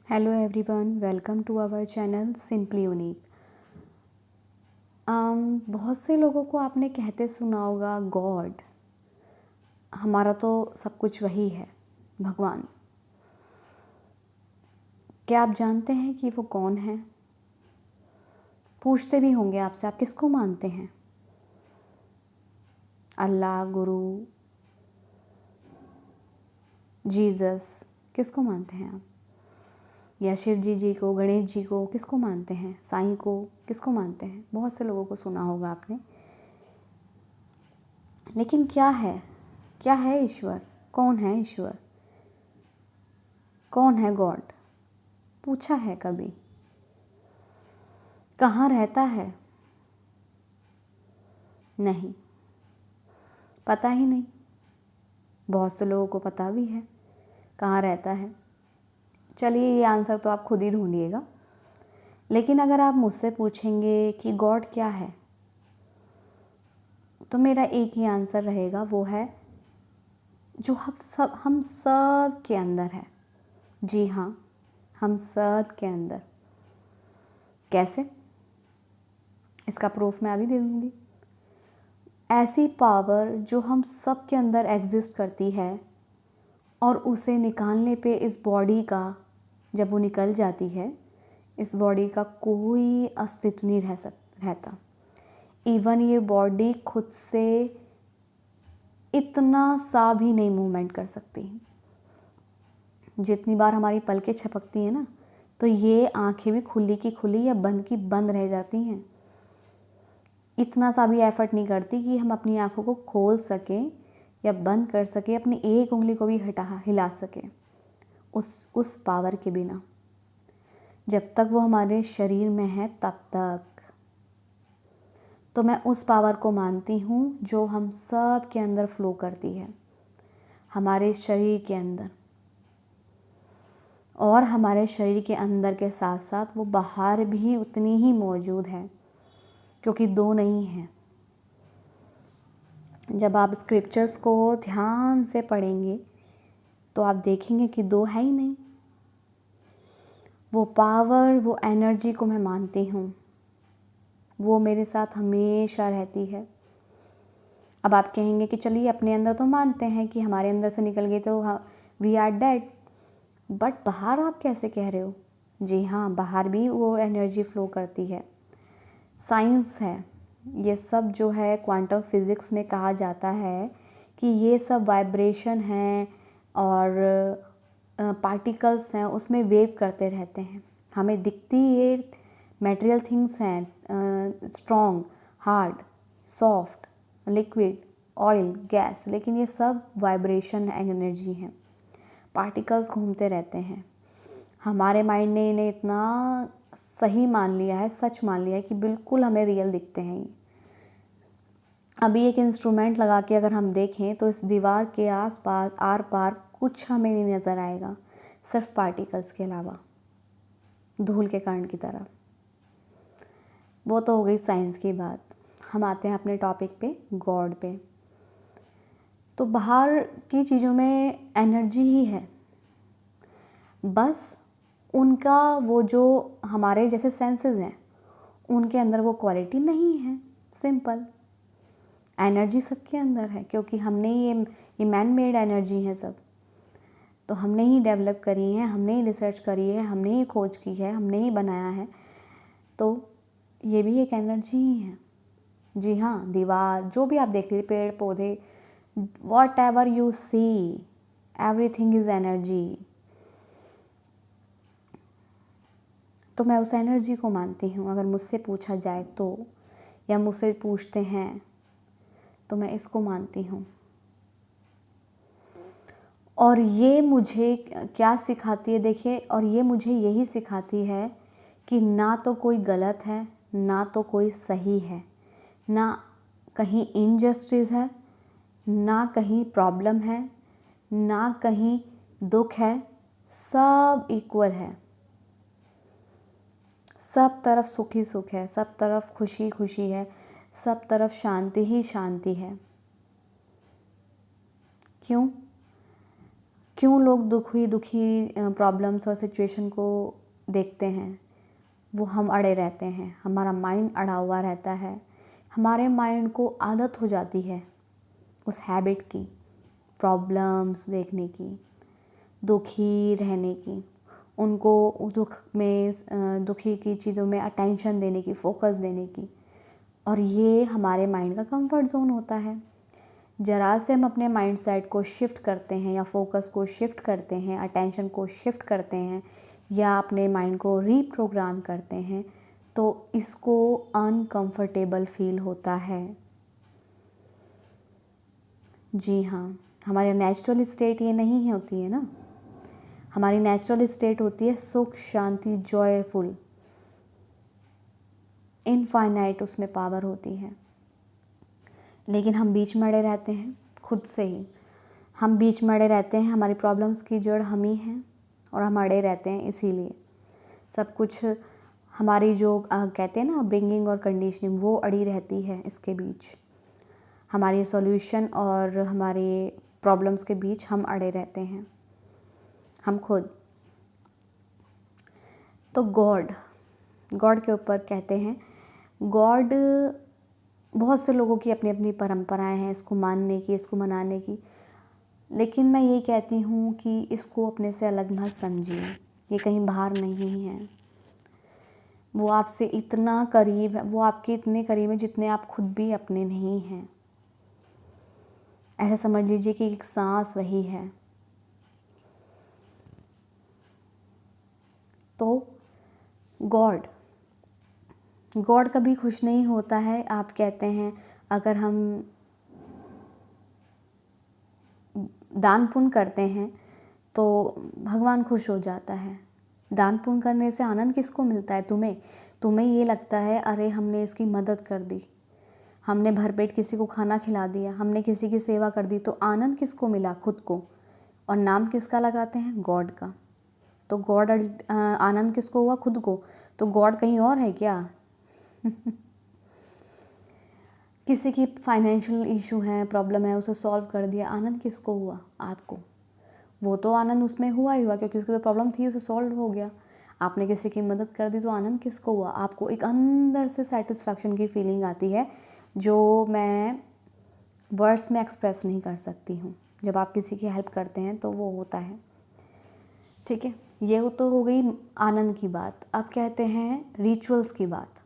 Hello everyone, welcome to our channel simply unique. बहुत से लोगों को आपने कहते सुना होगा गॉड। हमारा तो सब कुछ वही है, भगवान। क्या आप जानते हैं कि वो कौन है? पूछते भी होंगे आपसे, आप किसको मानते हैं? अल्लाह, गुरु, जीसस, किसको मानते हैं आप? या शिव जी को, गणेश जी को, किसको मानते हैं? साईं को, किसको मानते हैं? बहुत से लोगों को सुना होगा आपने। लेकिन क्या है ईश्वर? कौन है ईश्वर? कौन है गॉड? पूछा है कभी? कहाँ रहता है? नहीं, पता ही नहीं। बहुत से लोगों को पता भी है कहाँ रहता है। चलिए, ये आंसर तो आप खुद ही ढूंढिएगा। लेकिन अगर आप मुझसे पूछेंगे कि गॉड क्या है, तो मेरा एक ही आंसर रहेगा, वो है जो हम सब के अंदर है। जी हाँ, हम सब के अंदर। कैसे? इसका प्रूफ मैं अभी दे दूँगी। ऐसी पावर जो हम सब के अंदर एग्जिस्ट करती है और उसे निकालने पे इस बॉडी का, जब वो निकल जाती है, इस बॉडी का कोई अस्तित्व नहीं रहता। इवन ये बॉडी खुद से इतना सा भी नहीं मूवमेंट कर सकती। जितनी बार हमारी पलकें झपकती हैं ना, तो ये आंखें भी खुली की खुली या बंद की बंद रह जाती हैं। इतना सा भी एफर्ट नहीं करती कि हम अपनी आंखों को खोल सकें या बंद कर सकें, अपनी एक उंगली को भी हिला सकें उस पावर के बिना। जब तक वो हमारे शरीर में है तब तक। तो मैं उस पावर को मानती हूँ जो हम सब के अंदर फ्लो करती है, हमारे शरीर के अंदर। और हमारे शरीर के अंदर के साथ साथ वो बाहर भी उतनी ही मौजूद है, क्योंकि दो नहीं है। जब आप स्क्रिप्चर्स को ध्यान से पढ़ेंगे तो आप देखेंगे कि दो है ही नहीं। वो पावर, वो एनर्जी को मैं मानती हूँ, वो मेरे साथ हमेशा रहती है। अब आप कहेंगे कि चलिए, अपने अंदर तो मानते हैं कि हमारे अंदर से निकल गई तो वी आर डेड, बट बाहर आप कैसे कह रहे हो? जी हाँ, बाहर भी वो एनर्जी फ्लो करती है। साइंस है ये सब, जो है क्वांटम फिज़िक्स में कहा जाता है कि ये सब वाइब्रेशन हैं और पार्टिकल्स हैं, उसमें वेव करते रहते हैं। हमें दिखती ये मटेरियल थिंग्स हैं, strong, hard, soft, liquid, oil, gas, लेकिन ये सब वाइब्रेशन एनर्जी हैं। पार्टिकल्स घूमते रहते हैं। हमारे माइंड ने इन्हें इतना सही मान लिया है, सच मान लिया है कि बिल्कुल हमें रियल दिखते हैं ये। अभी एक इंस्ट्रूमेंट लगा के अगर हम देखें तो इस दीवार के आसपास आर पार कुछ हमें नहीं नज़र आएगा, सिर्फ पार्टिकल्स के अलावा, धूल के कण की तरह। वो तो हो गई साइंस की बात। हम आते हैं अपने टॉपिक पे, गॉड पे। तो बाहर की चीज़ों में एनर्जी ही है, बस उनका वो जो हमारे जैसे सेंसेस हैं, उनके अंदर वो क्वालिटी नहीं है। सिंपल। एनर्जी सबके अंदर है, क्योंकि हमने ये मैन मेड एनर्जी है सब। तो हमने ही डेवलप करी है, हमने ही रिसर्च करी है, हमने ही खोज की है, हमने ही बनाया है। तो ये भी एक एनर्जी ही है। जी हाँ, दीवार, जो भी आप देख लीजिए, पेड़ पौधे, whatever you see, everything is energy. तो मैं उस एनर्जी को मानती हूँ। अगर मुझसे पूछा जाए तो, या मुझसे पूछते हैं तो मैं इसको मानती हूँ। और ये मुझे क्या सिखाती है, देखिए, और ये मुझे यही सिखाती है कि ना तो कोई गलत है, ना तो कोई सही है, ना कहीं इनजस्टिस है, ना कहीं प्रॉब्लम है, ना कहीं दुख है। सब इक्वल है। सब तरफ सुख ही सुख है, सब तरफ खुशी खुशी है, सब तरफ शांति ही शांति है। क्यों? क्यों लोग दुखी दुखी प्रॉब्लम्स और सिचुएशन को देखते हैं, वो हम अड़े रहते हैं, हमारा माइंड अड़ा हुआ रहता है। हमारे माइंड को आदत हो जाती है उस हैबिट की, प्रॉब्लम्स देखने की, दुखी रहने की, उनको दुख में दुखी की चीज़ों में अटेंशन देने की, फोकस देने की। और ये हमारे माइंड का कंफर्ट जोन होता है। ज़रा से हम अपने माइंड सेट को शिफ्ट करते हैं या फोकस को शिफ्ट करते हैं, अटेंशन को शिफ्ट करते हैं या अपने माइंड को रीप्रोग्राम करते हैं, तो इसको अनकंफर्टेबल फील होता है। जी हाँ, हमारे नेचुरल स्टेट ये नहीं होती है ना। हमारी नेचुरल स्टेट होती है सुख, शांति, जॉयफुल, इनफाइनाइट उसमें पावर होती है। लेकिन हम बीच में अड़े रहते हैं खुद से ही। हम बीच में अड़े रहते हैं, हमारी प्रॉब्लम्स की जड़ हम ही हैं और हम अड़े रहते हैं। इसीलिए सब कुछ हमारी जो कहते हैं ना ब्रिंगिंग और कंडीशनिंग, वो अड़ी रहती है इसके बीच। हमारी सॉल्यूशन और हमारे प्रॉब्लम्स के बीच हम अड़े रहते हैं, हम खुद। तो गॉड के ऊपर कहते हैं, गॉड बहुत से लोगों की अपनी अपनी परंपराएं हैं इसको मानने की, इसको मनाने की। लेकिन मैं ये कहती हूँ कि इसको अपने से अलग मत समझिए, ये कहीं बाहर नहीं है। वो आपसे इतना करीब है, वो आपके इतने करीब है जितने आप खुद भी अपने नहीं हैं। ऐसा समझ लीजिए कि एक सांस वही है। तो गॉड कभी खुश नहीं होता है। आप कहते हैं अगर हम दान पुण्य करते हैं तो भगवान खुश हो जाता है। दान पुण्य करने से आनंद किसको मिलता है? तुम्हें ये लगता है अरे हमने इसकी मदद कर दी, हमने भरपेट किसी को खाना खिला दिया, हमने किसी की सेवा कर दी, तो आनंद किसको मिला? खुद को। और नाम किसका लगाते हैं? गॉड का। तो गॉड आनंद किसको हुआ? खुद को। तो गॉड कहीं और है क्या? किसी की फाइनेंशियल इशू है, प्रॉब्लम है, उसे सॉल्व कर दिया, आनंद किसको हुआ? आपको। वो तो आनंद उसमें हुआ ही हुआ क्योंकि उसकी जो प्रॉब्लम थी उसे सॉल्व हो गया। आपने किसी की मदद कर दी तो आनंद किसको हुआ? आपको। एक अंदर से सेटिस्फैक्शन की फीलिंग आती है जो मैं वर्ड्स में एक्सप्रेस नहीं कर सकती हूँ। जब आप किसी की हेल्प करते हैं तो वो होता है। ठीक है, ये तो हो गई आनंद की बात। अब कहते हैं रिचुअल्स की बात।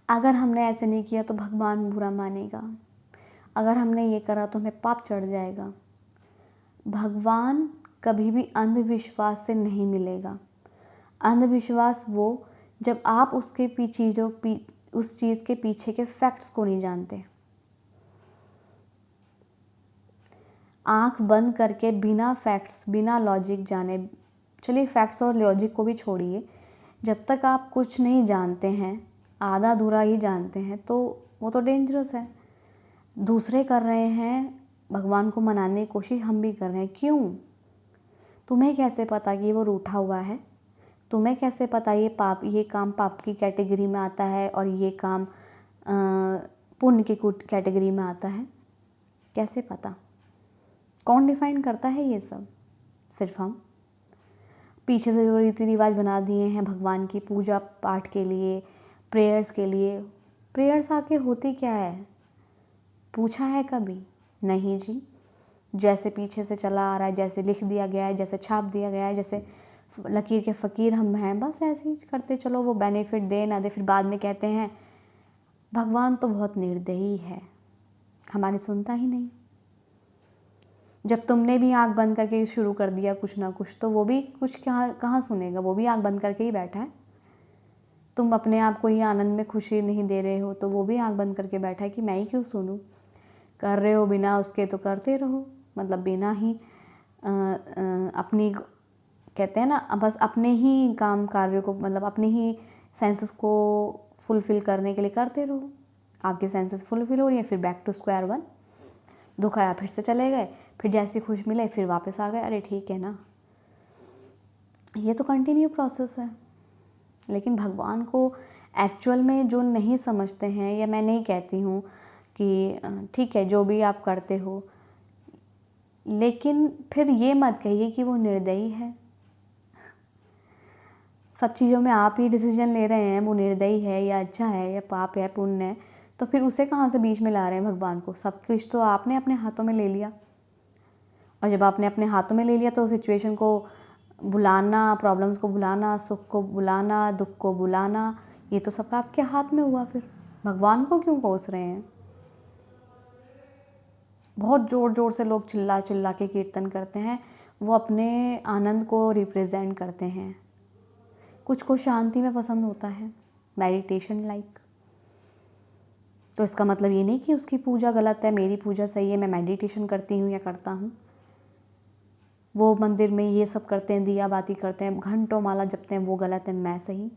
अगर हमने ऐसे नहीं किया तो भगवान बुरा मानेगा, अगर हमने ये करा तो हमें पाप चढ़ जाएगा। भगवान कभी भी अंधविश्वास से नहीं मिलेगा। अंधविश्वास वो जब आप उसके उस चीज़ के पीछे के फैक्ट्स को नहीं जानते। आंख बंद करके बिना फैक्ट्स, बिना लॉजिक जाने, चलिए फैक्ट्स और लॉजिक को भी छोड़िए, जब तक आप कुछ नहीं जानते हैं, आधा अधूरा ही जानते हैं, तो वो तो डेंजरस है। दूसरे कर रहे हैं, भगवान को मनाने की कोशिश हम भी कर रहे हैं। क्यों? तुम्हें कैसे पता कि वो रूठा हुआ है? तुम्हें कैसे पता ये काम पाप की कैटेगरी में आता है और ये काम पुण्य की कैटेगरी में आता है? कैसे पता? कौन डिफाइन करता है ये सब? सिर्फ हम। पीछे से जो रीति रिवाज बना दिए हैं भगवान की पूजा पाठ के लिए, प्रेयर्स के लिए। प्रेयर्स आखिर होती क्या है? पूछा है कभी? नहीं जी। जैसे पीछे से चला आ रहा है, जैसे लिख दिया गया है, जैसे छाप दिया गया है, जैसे लकीर के फ़कीर हम हैं, बस ऐसे ही करते चलो। वो बेनिफिट दे ना दे, फिर बाद में कहते हैं भगवान तो बहुत निर्दयी है, हमारी सुनता ही नहीं। जब तुमने भी आंख बंद करके शुरू कर दिया कुछ ना कुछ, तो वो भी कुछ कहाँ सुनेगा? वो भी आंख बंद करके ही बैठा है। तुम अपने आप को ही आनंद में खुशी नहीं दे रहे हो तो वो भी आंख बंद करके बैठा है कि मैं ही क्यों सुनूं? कर रहे हो बिना उसके तो करते रहो, मतलब बिना ही अपनी, कहते हैं ना, बस अपने ही काम कार्य को, मतलब अपने ही सेंसेस को फुलफ़िल करने के लिए करते रहो। आपकी सेंसेस फुलफ़िल हो रही है, फिर बैक टू स्क्वायर वन। दुख आया फिर से चले गए, फिर जैसे खुश मिले फिर वापस आ गए। अरे ठीक है ना, ये तो कंटिन्यू प्रोसेस है। लेकिन भगवान को एक्चुअल में जो नहीं समझते हैं, या मैं नहीं कहती हूँ कि ठीक है जो भी आप करते हो, लेकिन फिर ये मत कहिए कि वो निर्दयी है। सब चीज़ों में आप ही डिसीजन ले रहे हैं, वो निर्दयी है या अच्छा है या पाप है पुण्य है, तो फिर उसे कहाँ से बीच में ला रहे हैं भगवान को? सब कुछ तो आपने अपने हाथों में ले लिया, और जब आपने अपने हाथों में ले लिया तो सिचुएशन को बुलाना, प्रॉब्लम्स को बुलाना, सुख को बुलाना, दुख को बुलाना, ये तो सब आपके हाथ में हुआ। फिर भगवान को क्यों कोस रहे हैं? बहुत ज़ोर ज़ोर से लोग चिल्ला चिल्ला के कीर्तन करते हैं, वो अपने आनंद को रिप्रेजेंट करते हैं। कुछ को शांति में पसंद होता है, मेडिटेशन लाइक। तो इसका मतलब ये नहीं कि उसकी पूजा गलत है, मेरी पूजा सही है, मैं मेडिटेशन करती हूँ या करता हूँ। वो मंदिर में ये सब करते हैं, दिया बाती करते हैं, घंटों माला जपते हैं, वो गलत है, मैं सही।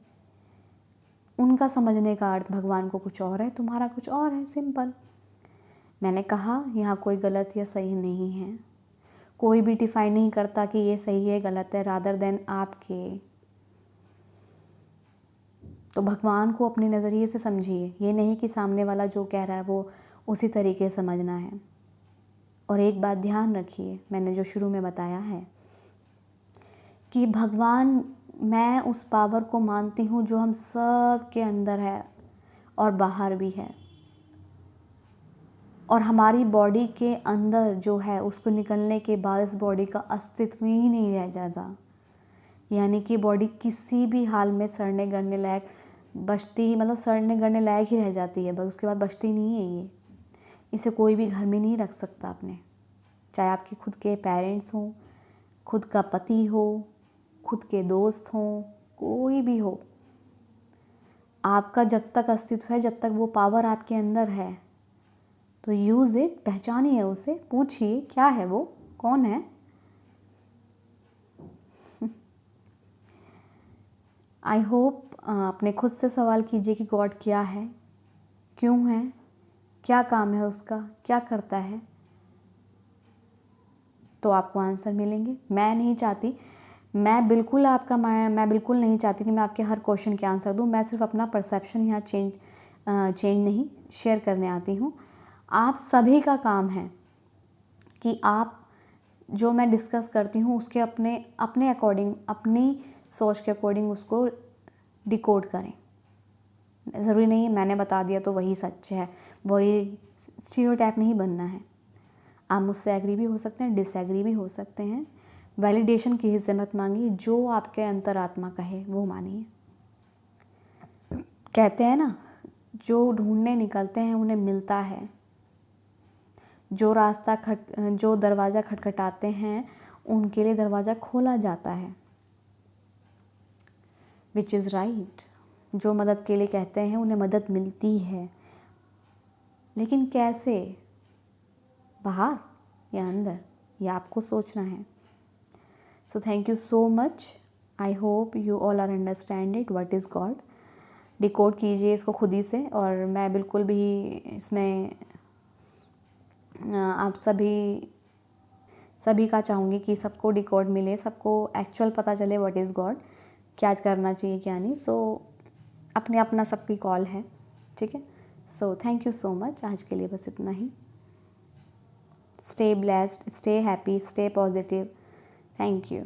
उनका समझने का अर्थ भगवान को कुछ और है, तुम्हारा कुछ और है, सिंपल। मैंने कहा यहाँ कोई गलत या सही नहीं है, कोई भी डिफाइन नहीं करता कि ये सही है गलत है, रादर देन आपके। तो भगवान को अपने नज़रिए से समझिए, ये नहीं कि सामने वाला जो कह रहा है वो उसी तरीके से समझना है। और एक बात ध्यान रखिए, मैंने जो शुरू में बताया है कि भगवान, मैं उस पावर को मानती हूँ जो हम सब के अंदर है और बाहर भी है, और हमारी बॉडी के अंदर जो है उसको निकलने के बाद इस बॉडी का अस्तित्व ही नहीं रह जाता। यानी कि बॉडी किसी भी हाल में सड़ने गलने लायक बचती ही, मतलब सड़ने गलने लायक ही रह जाती है, बस उसके बाद बचती नहीं है। ये इसे कोई भी घर में नहीं रख सकता अपने, चाहे आपके खुद के पेरेंट्स हों, खुद का पति हो, खुद के दोस्त हों, कोई भी हो। आपका जब तक अस्तित्व है, जब तक वो पावर आपके अंदर है, तो यूज़ इट, पहचानिए उसे, पूछिए क्या है वो, कौन है। आई होप अपने खुद से सवाल कीजिए कि गॉड क्या है, क्यों है, क्या काम है उसका, क्या करता है, तो आपको आंसर मिलेंगे। मैं नहीं चाहती, मैं बिल्कुल नहीं चाहती कि मैं आपके हर क्वेश्चन के आंसर दूं। मैं सिर्फ अपना परसेप्शन यहाँ चेंज नहीं शेयर करने आती हूँ। आप सभी का काम है कि आप जो मैं डिस्कस करती हूँ उसके अपने अकॉर्डिंग, अपनी सोच के अकॉर्डिंग उसको डिकोड करें। ज़रूरी नहीं है मैंने बता दिया तो वही सच है, वही स्टीरियोटाइप नहीं बनना है। आप मुझसे एग्री भी हो सकते हैं, डिसएग्री भी हो सकते हैं। वैलिडेशन की हिस्से मत मांगिए, जो आपके अंतरात्मा कहे वो मानिए। कहते हैं ना, जो ढूंढने निकलते हैं उन्हें मिलता है, जो दरवाज़ा खटखटाते हैं उनके लिए दरवाज़ा खोला जाता है, विच इज़ राइट। जो मदद के लिए कहते हैं उन्हें मदद मिलती है, लेकिन कैसे, बाहर या अंदर, ये आपको सोचना है। So thank you so much. I hope you all are understand it, what is God. Decode कीजिए इसको खुद ही से, और मैं बिल्कुल भी इसमें आप सभी का चाहूँगी कि सबको डिकोड मिले, सबको एक्चुअल पता चले व्हाट इज़ गॉड, क्या करना चाहिए क्या नहीं। सो अपना सबकी कॉल है, ठीक है। So thank you so much, आज के लिए बस इतना ही। Stay blessed, stay happy, stay positive. Thank you.